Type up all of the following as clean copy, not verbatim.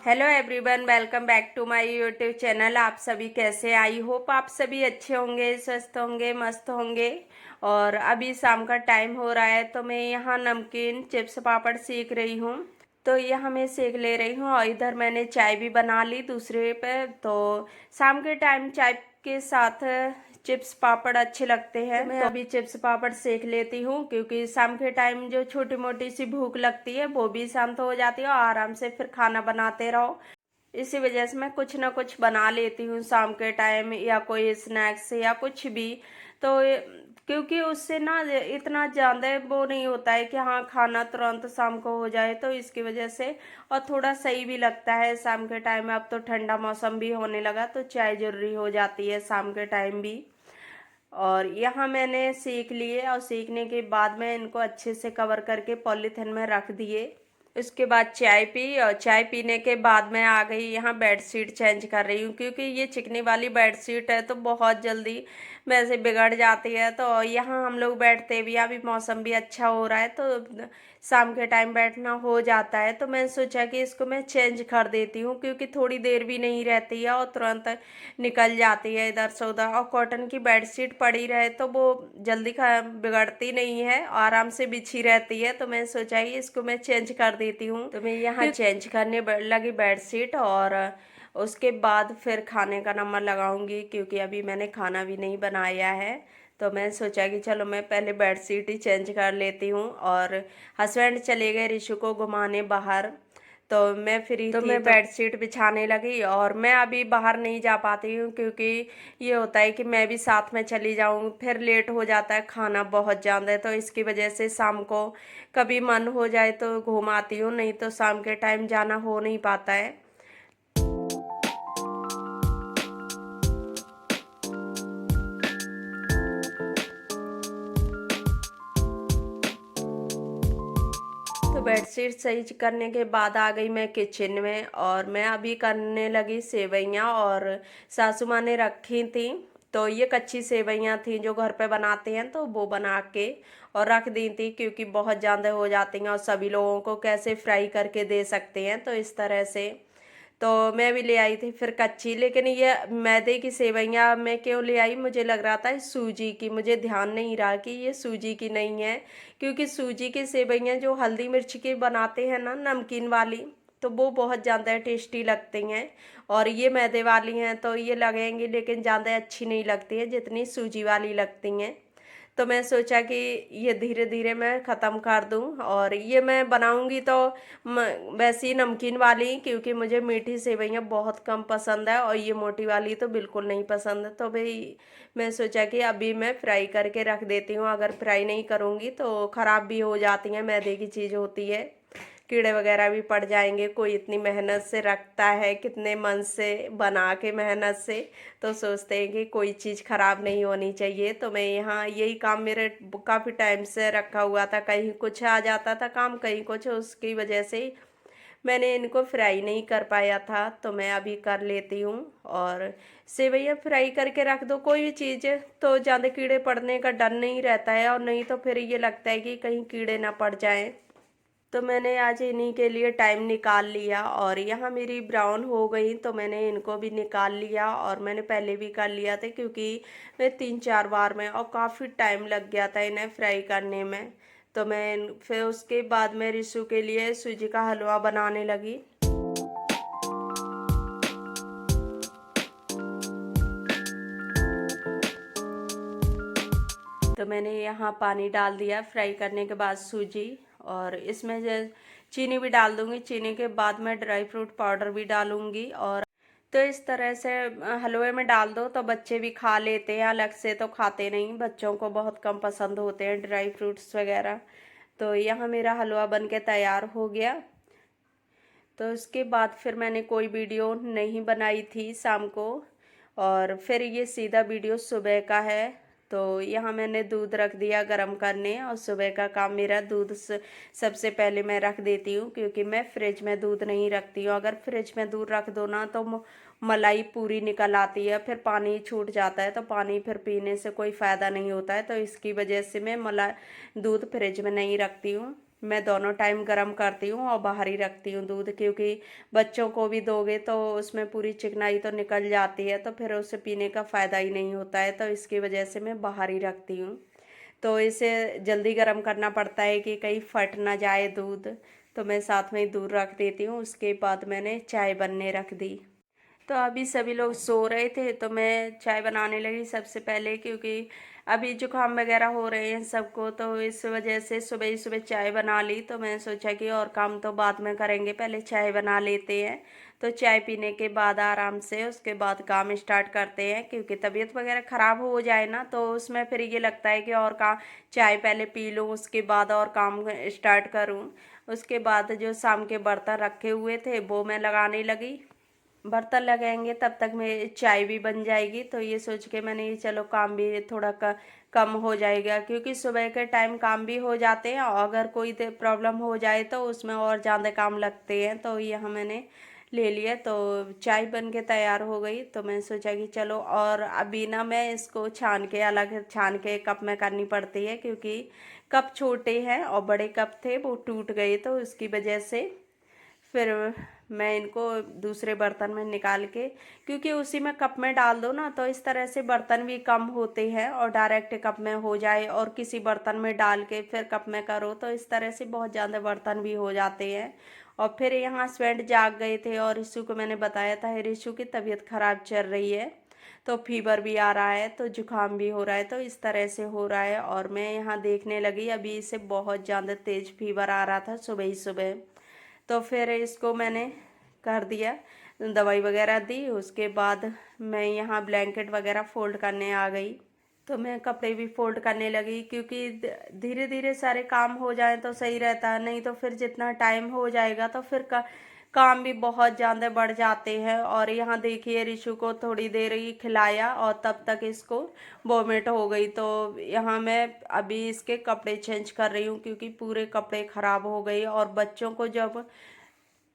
Hello everyone, welcome back to my YouTube channel. आप सभी कैसे? आई होप आप सभी अच्छे होंगे, स्वस्थ होंगे, मस्त होंगे। और अभी शाम का टाइम हो रहा है तो मैं यहाँ नमकीन चिप्स पापड़ सेक रही हूँ। तो यहाँ मैं सेक ले रही हूँ और इधर मैंने चाय भी बना ली दूसरे पे। तो शाम के टाइम चाय के साथ चिप्स पापड़ अच्छे लगते हैं। तो मैं अभी चिप्स पापड़ सेक लेती हूँ क्योंकि शाम के टाइम जो छोटी मोटी सी भूख लगती है वो भी शांत हो जाती है और आराम से फिर खाना बनाते रहो। इसी वजह से मैं कुछ ना कुछ बना लेती हूँ शाम के टाइम, या कोई स्नैक्स या कुछ भी। तो क्योंकि उससे ना इतना ज़्यादा वो नहीं होता है कि हाँ खाना तुरंत शाम को हो जाए, तो इसकी वजह से और थोड़ा सही भी लगता है शाम के टाइम। अब तो ठंडा मौसम भी होने लगा तो चाय जरूरी हो जाती है शाम के टाइम भी। और यहाँ मैंने सेक लिए और सेकने के बाद में इनको अच्छे से कवर करके पॉलीथिन में रख दिए। उसके बाद चाय पी और चाय पीने के बाद मैं आ गई यहाँ बेडशीट चेंज कर रही हूँ क्योंकि ये चिकनी वाली बेडशीट है तो बहुत जल्दी वैसे बिगड़ जाती है। तो यहाँ हम लोग बैठते भी, अभी मौसम भी अच्छा हो रहा है तो शाम के टाइम बैठना हो जाता है। तो मैं सोचा कि इसको मैं चेंज कर देती हूँ क्योंकि थोड़ी देर भी नहीं रहती है और तुरंत निकल जाती है इधर से उधर। और कॉटन की बेडशीट पड़ी रहे तो वो जल्दी बिगड़ती नहीं है, आराम से बिछी रहती है। तो मैं सोचा कि इसको मैं चेंज कर देती हूँ। तो मैं यहाँ चेंज करने लगी बेडशीट और उसके बाद फिर खाने का नंबर लगाऊंगी क्योंकि अभी मैंने खाना भी नहीं बनाया है। तो मैं सोचा कि चलो मैं पहले बेडशीट ही चेंज कर लेती हूँ। और हस्बैंड चले गए ऋषु को घुमाने बाहर, तो मैं फ्री तो मैं बेडशीट बिछाने लगी। और मैं अभी बाहर नहीं जा पाती हूँ क्योंकि ये होता है कि मैं भी साथ में चली जाऊँ, फिर लेट हो जाता है, खाना बहुत ज़्यादा है। तो इसकी वजह से शाम को कभी मन हो जाए तो घूम आती हूँ, नहीं तो शाम के टाइम जाना हो नहीं पाता है। तो बेडशीट सही करने के बाद आ गई मैं किचन में और मैं अभी करने लगी सेवइयाँ। और सासू माँ ने रखी थी तो ये कच्ची सेवइयाँ थी जो घर पे बनाते हैं, तो वो बना के और रख दी थी क्योंकि बहुत ज़्यादा हो जाती हैं और सभी लोगों को कैसे फ्राई करके दे सकते हैं, तो इस तरह से। तो मैं भी ले आई थी फिर कच्ची, लेकिन ये मैदे की सेवइयाँ मैं क्यों ले आई, मुझे लग रहा था सूजी की, मुझे ध्यान नहीं रहा कि ये सूजी की नहीं है। क्योंकि सूजी की सेवइयाँ जो हल्दी मिर्च की बनाते हैं ना नमकीन वाली, तो वो बहुत ज़्यादा टेस्टी लगती हैं। और ये मैदे वाली हैं तो ये लगेंगी लेकिन ज़्यादा अच्छी नहीं लगती है जितनी सूजी वाली लगती हैं। तो मैं सोचा कि ये धीरे धीरे मैं ख़त्म कर दूं। और ये मैं बनाऊंगी तो वैसी ही नमकीन वाली, क्योंकि मुझे मीठी सेवइयाँ बहुत कम पसंद है और ये मोटी वाली तो बिल्कुल नहीं पसंद है। तो भाई मैं सोचा कि अभी मैं फ्राई करके रख देती हूँ, अगर फ्राई नहीं करूँगी तो ख़राब भी हो जाती हैं, मैदे की चीज़ होती है, कीड़े वगैरह भी पड़ जाएंगे। कोई इतनी मेहनत से रखता है, कितने मन से बना के मेहनत से, तो सोचते हैं कि कोई चीज़ ख़राब नहीं होनी चाहिए। तो मैं यहाँ यही काम मेरे काफ़ी टाइम से रखा हुआ था, कहीं कुछ आ जाता था काम, कहीं कुछ, उसकी वजह से मैंने इनको फ्राई नहीं कर पाया था। तो मैं अभी कर लेती हूँ। और सेवइयाँ फ्राई करके रख दो कोई भी चीज़ तो ज़्यादा कीड़े पड़ने का डर नहीं रहता है, और नहीं तो फिर ये लगता है कि कहीं कीड़े ना पड़ जाएं। तो मैंने आज इन्हीं के लिए टाइम निकाल लिया। और यहाँ मेरी ब्राउन हो गई तो मैंने इनको भी निकाल लिया, और मैंने पहले भी कर लिया था क्योंकि मैं 3-4 बार में, और काफ़ी टाइम लग गया था इन्हें फ्राई करने में। तो मैं फिर उसके बाद मैं रिशु के लिए सूजी का हलवा बनाने लगी। तो मैंने यहाँ पानी डाल दिया फ्राई करने के बाद सूजी, और इसमें चीनी भी डाल दूंगी। चीनी के बाद मैं ड्राई फ्रूट पाउडर भी डालूंगी। और तो इस तरह से हलवे में डाल दो तो बच्चे भी खा लेते हैं, अलग से तो खाते नहीं, बच्चों को बहुत कम पसंद होते हैं ड्राई फ्रूट्स वगैरह। तो यहाँ मेरा हलवा बन के तैयार हो गया। तो उसके बाद फिर मैंने कोई वीडियो नहीं बनाई थी शाम को, और फिर ये सीधा वीडियो सुबह का है। तो यहाँ मैंने दूध रख दिया गरम करने, और सुबह का काम मेरा दूध सबसे पहले मैं रख देती हूँ क्योंकि मैं फ्रिज में दूध नहीं रखती हूँ। अगर फ्रिज में दूध रख दो ना तो मलाई पूरी निकल आती है, फिर पानी छूट जाता है, तो पानी फिर पीने से कोई फ़ायदा नहीं होता है। तो इसकी वजह से मैं दूध फ्रिज में नहीं रखती हूँ। मैं दोनों टाइम गर्म करती हूँ और बाहर ही रखती हूँ दूध, क्योंकि बच्चों को भी दोगे तो उसमें पूरी चिकनाई तो निकल जाती है, तो फिर उसे पीने का फ़ायदा ही नहीं होता है, तो इसकी वजह से मैं बाहर ही रखती हूँ। तो इसे जल्दी गर्म करना पड़ता है कि कहीं फट ना जाए दूध, तो मैं साथ में ही दूध रख देती हूँ। उसके बाद मैंने चाय बनने रख दी। तो अभी सभी लोग सो रहे थे तो मैं चाय बनाने लगी सबसे पहले, क्योंकि अभी जुकाम वगैरह हो रहे हैं सबको, तो इस वजह से सुबह ही सुबह चाय बना ली। तो मैं सोचा कि और काम तो बाद में करेंगे, पहले चाय बना लेते हैं। तो चाय पीने के बाद आराम से उसके बाद काम स्टार्ट करते हैं, क्योंकि तबीयत वगैरह ख़राब हो जाए ना तो उसमें फिर ये लगता है कि और काम, चाय पहले पी लूँ उसके बाद और काम स्टार्ट करूँ। उसके बाद जो शाम के बर्तन रखे हुए थे वो मैं लगाने लगी। बर्तन लगाएंगे तब तक में चाय भी बन जाएगी, तो ये सोच के मैंने ये चलो काम भी थोड़ा कम हो जाएगा, क्योंकि सुबह के टाइम काम भी हो जाते हैं और अगर कोई प्रॉब्लम हो जाए तो उसमें और ज़्यादा काम लगते हैं। तो यहाँ मैंने ले लिया, तो चाय बन के तैयार हो गई। तो मैं सोचा कि चलो, और अभी ना मैं इसको छान के अलग छान के कप में करनी पड़ती है, क्योंकि कप छोटे हैं और बड़े कप थे वो टूट गए, तो उसकी वजह से फिर मैं इनको दूसरे बर्तन में निकाल के, क्योंकि उसी में कप में डाल दो ना तो इस तरह से बर्तन भी कम होते हैं, और डायरेक्ट कप में हो जाए और किसी बर्तन में डाल के फिर कप में करो तो इस तरह से बहुत ज़्यादा बर्तन भी हो जाते हैं। और फिर यहाँ हस्बैंड जाग गए थे और रिशु को मैंने बताया था रिशु की तबीयत खराब चल रही है, तो फीवर भी आ रहा है, तो जुकाम भी हो रहा है, तो इस तरह से हो रहा है। और मैं यहाँ देखने लगी, अभी इसे बहुत ज़्यादा तेज फीवर आ रहा था सुबह ही सुबह। तो फिर इसको मैंने कर दिया, दवाई वगैरह दी। उसके बाद मैं यहाँ ब्लैंकेट वगैरह फोल्ड करने आ गई। तो मैं कपड़े भी फोल्ड करने लगी, क्योंकि धीरे धीरे सारे काम हो जाए तो सही रहता है, नहीं तो फिर जितना टाइम हो जाएगा तो फिर काम भी बहुत ज़्यादा बढ़ जाते हैं। और यहाँ देखिए रिशु को थोड़ी देर ही खिलाया और तब तक इसको वोमिट हो गई। तो यहाँ मैं अभी इसके कपड़े चेंज कर रही हूँ, क्योंकि पूरे कपड़े ख़राब हो गए। और बच्चों को जब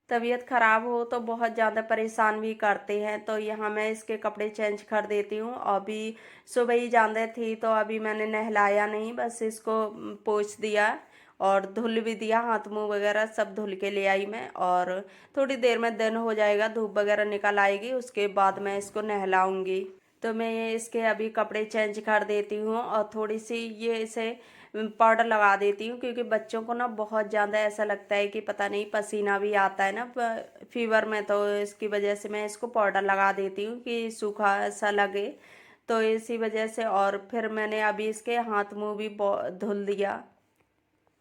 तबीयत ख़राब हो तो बहुत ज़्यादा परेशान भी करते हैं, तो यहाँ मैं इसके कपड़े चेंज कर देती हूँ। अभी सुबह ही ज़्यादा थी तो अभी मैंने नहलाया नहीं, बस इसको पोंछ दिया और धुल भी दिया, हाथ मुंह वगैरह सब धुल के ले आई मैं। और थोड़ी देर में दिन हो जाएगा, धूप वगैरह निकल आएगी, उसके बाद मैं इसको नहलाऊंगी। तो मैं ये इसके अभी कपड़े चेंज कर देती हूँ और थोड़ी सी ये इसे पाउडर लगा देती हूँ, क्योंकि बच्चों को ना बहुत ज़्यादा ऐसा लगता है कि पता नहीं पसीना भी आता है ना फीवर में, तो इसकी वजह से मैं इसको पाउडर लगा देती हूँ कि सूखा सा लगे, तो इसी वजह से। और फिर मैंने अभी इसके हाथ मुंह भी धुल दिया।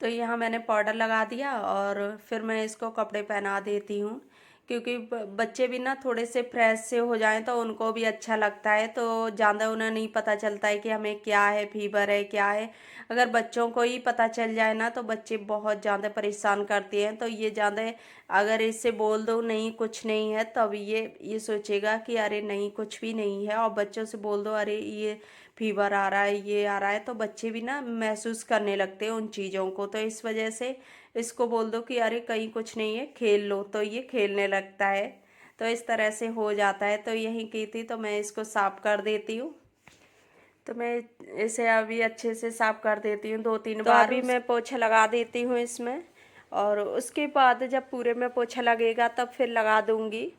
तो यहाँ मैंने पाउडर लगा दिया और फिर मैं इसको कपड़े पहना देती हूँ, क्योंकि बच्चे भी ना थोड़े से फ्रेश से हो जाएं तो उनको भी अच्छा लगता है। तो ज़्यादा उन्हें नहीं पता चलता है कि हमें क्या है, फीवर है क्या है। अगर बच्चों को ही पता चल जाए ना तो बच्चे बहुत ज़्यादा परेशान करते हैं। तो ये ज़्यादा, अगर इससे बोल दो नहीं कुछ नहीं है, तब ये सोचेगा कि अरे नहीं कुछ भी नहीं है। और बच्चों से बोल दो अरे ये फीवर आ रहा है, ये आ रहा है, तो बच्चे भी ना महसूस करने लगते हैं उन चीज़ों को। तो इस वजह से इसको बोल दो कि अरे कहीं कुछ नहीं है, खेल लो, तो ये खेलने लगता है। तो इस तरह से हो जाता है। तो यही की थी, तो मैं इसको साफ कर देती हूँ। तो मैं इसे अभी अच्छे से साफ कर देती हूँ 2-3 बार। तो अभी मैं पोछा लगा देती हूँ इसमें, और उसके बाद जब पूरे में पोछा लगेगा तब फिर लगा दूंगी।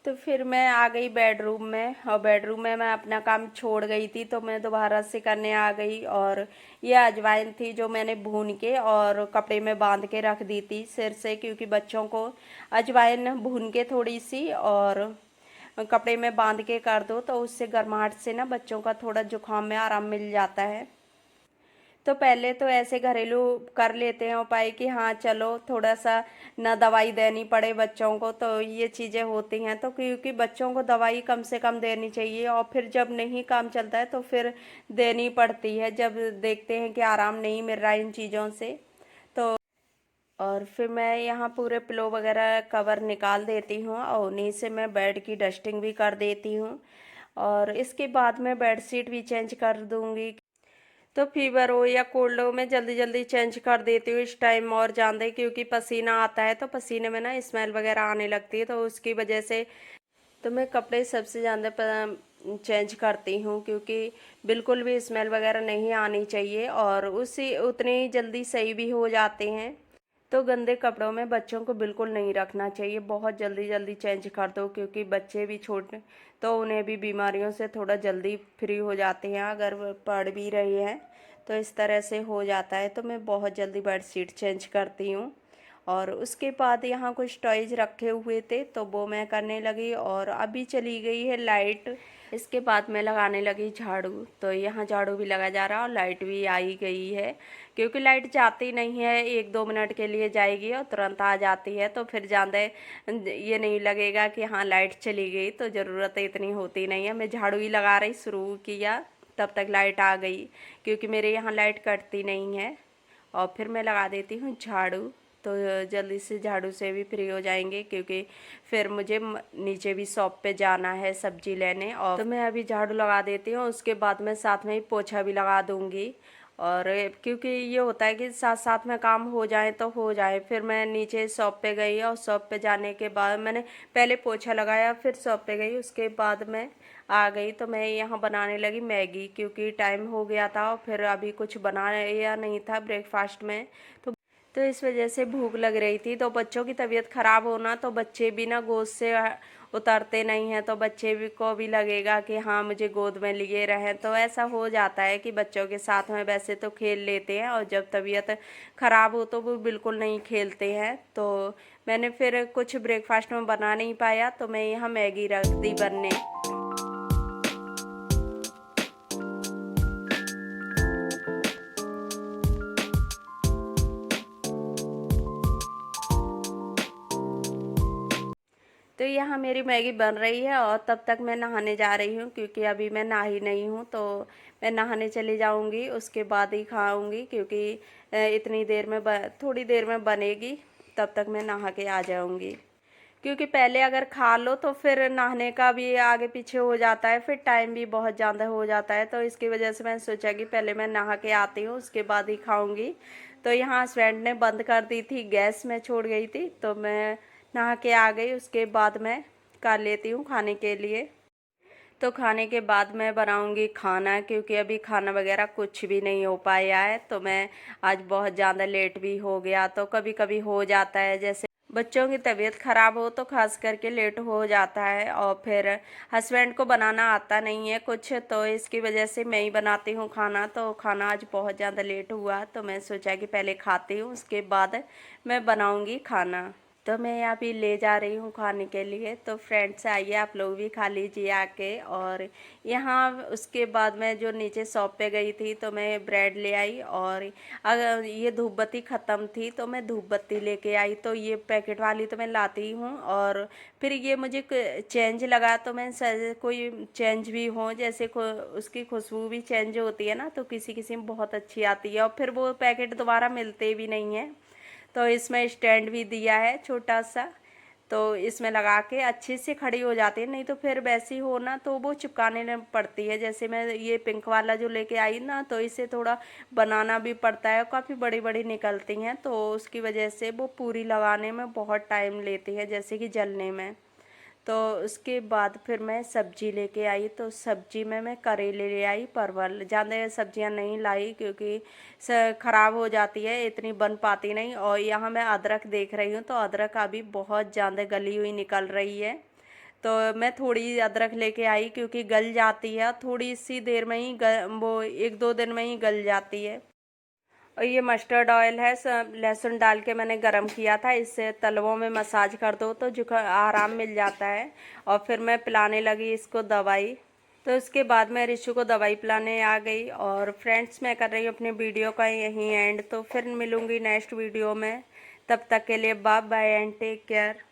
तो फिर मैं आ गई बेडरूम में, और बेडरूम में मैं अपना काम छोड़ गई थी, तो मैं दोबारा से करने आ गई। और ये अजवाइन थी जो मैंने भून के और कपड़े में बांध के रख दी थी सिर से, क्योंकि बच्चों को अजवाइन भून के थोड़ी सी और कपड़े में बांध के कर दो तो उससे गर्माहट से ना बच्चों का थोड़ा जुकाम में आराम मिल जाता है। तो पहले तो ऐसे घरेलू कर लेते हैं उपाय कि हाँ चलो थोड़ा सा ना दवाई देनी पड़े बच्चों को, तो ये चीज़ें होती हैं। तो क्योंकि बच्चों को दवाई कम से कम देनी चाहिए, और फिर जब नहीं काम चलता है तो फिर देनी पड़ती है, जब देखते हैं कि आराम नहीं मिल रहा है इन चीज़ों से। तो और फिर मैं यहाँ पूरे पिलो वगैरह कवर निकाल देती हूँ और उन्हीं से मैं बेड की डस्टिंग भी कर देती हूँ। और इसके बाद मैं बेडशीट भी चेंज कर दूँगी। तो फीवर हो या कोल्ड हो, मैं जल्दी जल्दी चेंज कर देती हूँ इस टाइम और ज़्यादा, क्योंकि पसीना आता है तो पसीने में ना स्मेल वगैरह आने लगती है, तो उसकी वजह से तो मैं कपड़े सबसे ज़्यादा चेंज करती हूँ, क्योंकि बिल्कुल भी स्मेल वगैरह नहीं आनी चाहिए और उसी उतने ही जल्दी सही भी हो जाते हैं। तो गंदे कपड़ों में बच्चों को बिल्कुल नहीं रखना चाहिए, बहुत जल्दी जल्दी चेंज कर दो, क्योंकि बच्चे भी छोटे तो उन्हें भी बीमारियों से थोड़ा जल्दी फ्री हो जाते हैं, अगर वो पड़ भी रही हैं तो इस तरह से हो जाता है। तो मैं बहुत जल्दी बेडशीट चेंज करती हूँ। और उसके बाद यहाँ कुछ टॉयज रखे हुए थे तो वो मैं करने लगी, और अभी चली गई है लाइट। इसके बाद मैं लगाने लगी झाड़ू, तो यहाँ झाड़ू भी लगा जा रहा और लाइट भी आई गई है, क्योंकि लाइट जाती नहीं है, 1-2 मिनट के लिए जाएगी और तुरंत आ जाती है, तो फिर ज़्यादा ये नहीं लगेगा कि हाँ लाइट चली गई, तो ज़रूरत इतनी होती नहीं है। मैं झाड़ू ही लगा रही शुरू किया, तब तक लाइट आ गई, क्योंकि मेरे यहाँ लाइट कटती नहीं है। और फिर मैं लगा देती हूँ झाड़ू, तो जल्दी से झाड़ू से भी फ्री हो जाएंगे, क्योंकि फिर मुझे नीचे भी शॉप पे जाना है सब्जी लेने। और तो मैं अभी झाड़ू लगा देती हूँ, उसके बाद मैं साथ में ही पोछा भी लगा दूँगी। और क्योंकि ये होता है कि साथ साथ में काम हो जाए तो हो जाए। फिर मैं नीचे शॉप पे गई और शॉप पे जाने के बाद मैंने पहले पोछा लगाया, फिर शॉप पे गई, उसके बाद मैं आ गई। तो मैं यहाँ बनाने लगी मैगी, क्योंकि टाइम हो गया था और फिर अभी कुछ बनाया नहीं था ब्रेकफास्ट में, तो इस वजह से भूख लग रही थी। तो बच्चों की तबीयत ख़राब होना, तो बच्चे भी ना गोद से उतरते नहीं हैं, तो बच्चे भी को भी लगेगा कि हाँ मुझे गोद में लिए रहें, तो ऐसा हो जाता है कि बच्चों के साथ में वैसे तो खेल लेते हैं, और जब तबीयत ख़राब हो तो वो बिल्कुल नहीं खेलते हैं। तो मैंने फिर कुछ ब्रेकफास्ट में बना नहीं पाया, तो मैं यहाँ मैगी रख दी बनने। तो यहाँ मेरी मैगी बन रही है और तब तक मैं नहाने जा रही हूँ, क्योंकि अभी मैं नहाई नहीं हूँ, तो मैं नहाने चली जाऊँगी, उसके बाद ही खाऊँगी, क्योंकि इतनी देर में थोड़ी देर में बनेगी, तब तक मैं नहा के आ जाऊँगी। क्योंकि पहले अगर खा लो तो फिर नहाने का भी आगे पीछे हो जाता है, फिर टाइम भी बहुत ज़्यादा हो जाता है, तो इसकी वजह से मैंने सोचा कि पहले मैं नहा के आती हूँ, उसके बाद ही खाऊँगी। तो यहाँ हस्बैंड ने बंद कर दी थी गैस, में छोड़ गई थी, तो मैं नहा के आ गई, उसके बाद मैं कर लेती हूँ खाने के लिए। तो खाने के बाद मैं बनाऊंगी खाना, क्योंकि अभी खाना वगैरह कुछ भी नहीं हो पाया है, तो मैं आज बहुत ज़्यादा लेट भी हो गया। तो कभी कभी हो जाता है, जैसे बच्चों की तबीयत ख़राब हो तो खास करके लेट हो जाता है, और फिर हस्बैंड को बनाना आता नहीं है कुछ, तो इसकी वजह से मैं ही बनाती हूँ खाना। तो खाना आज बहुत ज़्यादा लेट हुआ, तो मैं सोचा कि पहले खाती हूँ, उसके बाद मैं बनाऊँगी खाना। तो मैं यहाँ भी ले जा रही हूँ खाने के लिए। तो फ्रेंड्स आइए, आप लोग भी खा लीजिए आके। और यहाँ उसके बाद मैं जो नीचे शॉप पे गई थी, तो मैं ब्रेड ले आई, और अगर ये धूप बत्ती ख़त्म थी तो मैं धूप बत्ती लेके आई, तो ये पैकेट वाली तो मैं लाती हूँ। और फिर ये मुझे चेंज लगा, तो मैं कोई चेंज भी हो, जैसे उसकी खुशबू भी चेंज होती है ना, तो किसी किसी में बहुत अच्छी आती है, और फिर वो पैकेट दोबारा मिलते भी नहीं हैं। तो इसमें स्टैंड भी दिया है छोटा सा, तो इसमें लगा के अच्छे से खड़ी हो जाती है, नहीं तो फिर वैसी हो ना तो वो चिपकाने में पड़ती है। जैसे मैं ये पिंक वाला जो लेके आई ना, तो इसे थोड़ा बनाना भी पड़ता है, काफ़ी बड़ी बड़ी निकलती हैं, तो उसकी वजह से वो पूरी लगाने में बहुत टाइम लेती है, जैसे कि जलने में। तो उसके बाद फिर मैं सब्जी लेके आई, तो सब्जी में मैं करेले ले आई, परवल, ज़्यादा सब्जियां नहीं लाई, क्योंकि ख़राब हो जाती है, इतनी बन पाती नहीं। और यहाँ मैं अदरक देख रही हूँ, तो अदरक अभी बहुत ज़्यादा गली हुई निकल रही है, तो मैं थोड़ी अदरक लेके आई, क्योंकि गल जाती है थोड़ी सी देर में ही, वो 1-2 दिन में ही गल जाती है। और ये मस्टर्ड ऑयल है, सब लहसुन डाल के मैंने गरम किया था, इससे तलवों में मसाज कर दो तो जुकाम आराम मिल जाता है। और फिर मैं पिलाने लगी इसको दवाई। तो उसके बाद मैं रिशु को दवाई पिलाने आ गई। और फ्रेंड्स, मैं कर रही हूँ अपने वीडियो का यहीं एंड, तो फिर मिलूँगी नेक्स्ट वीडियो में। तब तक के लिए bye bye and take care.